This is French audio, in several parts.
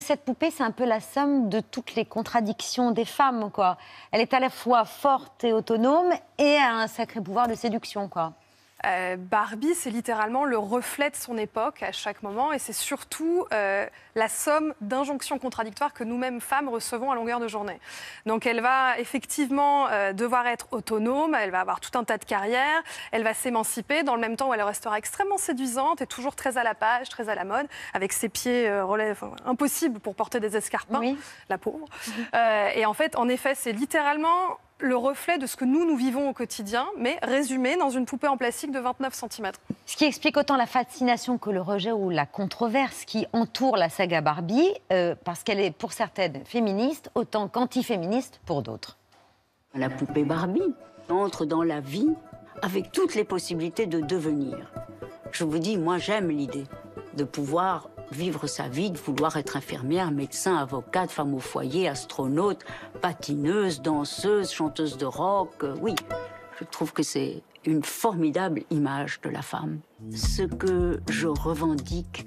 Cette poupée, c'est un peu la somme de toutes les contradictions des femmes, quoi. Elle est à la fois forte et autonome et a un sacré pouvoir de séduction, quoi. Barbie, c'est littéralement le reflet de son époque à chaque moment et c'est surtout la somme d'injonctions contradictoires que nous-mêmes femmes recevons à longueur de journée. Donc elle va effectivement devoir être autonome, elle va avoir tout un tas de carrières, elle va s'émanciper dans le même temps où elle restera extrêmement séduisante et toujours très à la page, très à la mode, avec ses pieds impossibles pour porter des escarpins, oui. La pauvre. Et en fait, en effet, c'est littéralement le reflet de ce que nous vivons au quotidien, mais résumé dans une poupée en plastique de 29 cm. Ce qui explique autant la fascination que le rejet ou la controverse qui entoure la saga Barbie, parce qu'elle est pour certaines féministe, autant qu'antiféministe pour d'autres. La poupée Barbie entre dans la vie avec toutes les possibilités de devenir. Je vous dis, moi j'aime l'idée de pouvoir vivre sa vie, de vouloir être infirmière, médecin, avocate, femme au foyer, astronaute, patineuse, danseuse, chanteuse de rock. Oui, je trouve que c'est une formidable image de la femme. Ce que je revendique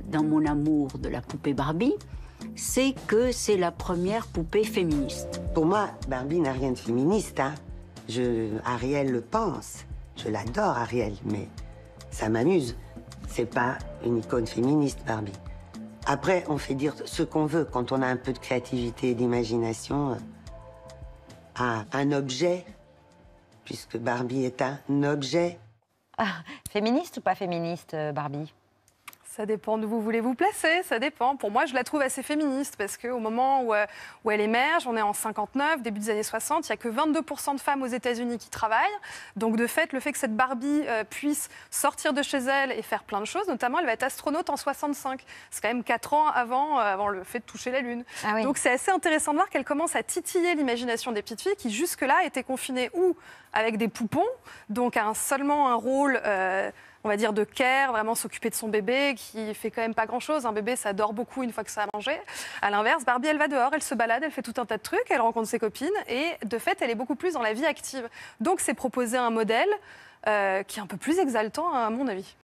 dans mon amour de la poupée Barbie, c'est que c'est la première poupée féministe. Pour moi, Barbie n'a rien de féministe, hein. Ariel le pense. Je l'adore, Ariel, mais ça m'amuse. C'est pas une icône féministe, Barbie. Après, on fait dire ce qu'on veut quand on a un peu de créativité et d'imagination à un objet, puisque Barbie est un objet. Ah, féministe ou pas féministe, Barbie ? Ça dépend d'où vous voulez vous placer, ça dépend. Pour moi, je la trouve assez féministe parce qu'au moment où elle émerge, on est en 59, début des années 60, il n'y a que 22% de femmes aux États-Unis qui travaillent. Donc, de fait, le fait que cette Barbie puisse sortir de chez elle et faire plein de choses, notamment, elle va être astronaute en 65. C'est quand même 4 ans avant le fait de toucher la Lune. Ah oui. Donc, c'est assez intéressant de voir qu'elle commence à titiller l'imagination des petites filles qui, jusque-là, étaient confinées ou avec des poupons, donc seulement un rôle... on va dire de care, vraiment s'occuper de son bébé, qui fait quand même pas grand-chose. Un bébé, ça dort beaucoup une fois que ça a mangé. À l'inverse, Barbie, elle va dehors, elle se balade, elle fait tout un tas de trucs, elle rencontre ses copines et de fait, elle est beaucoup plus dans la vie active. Donc, c'est proposer un modèle qui est un peu plus exaltant à mon avis.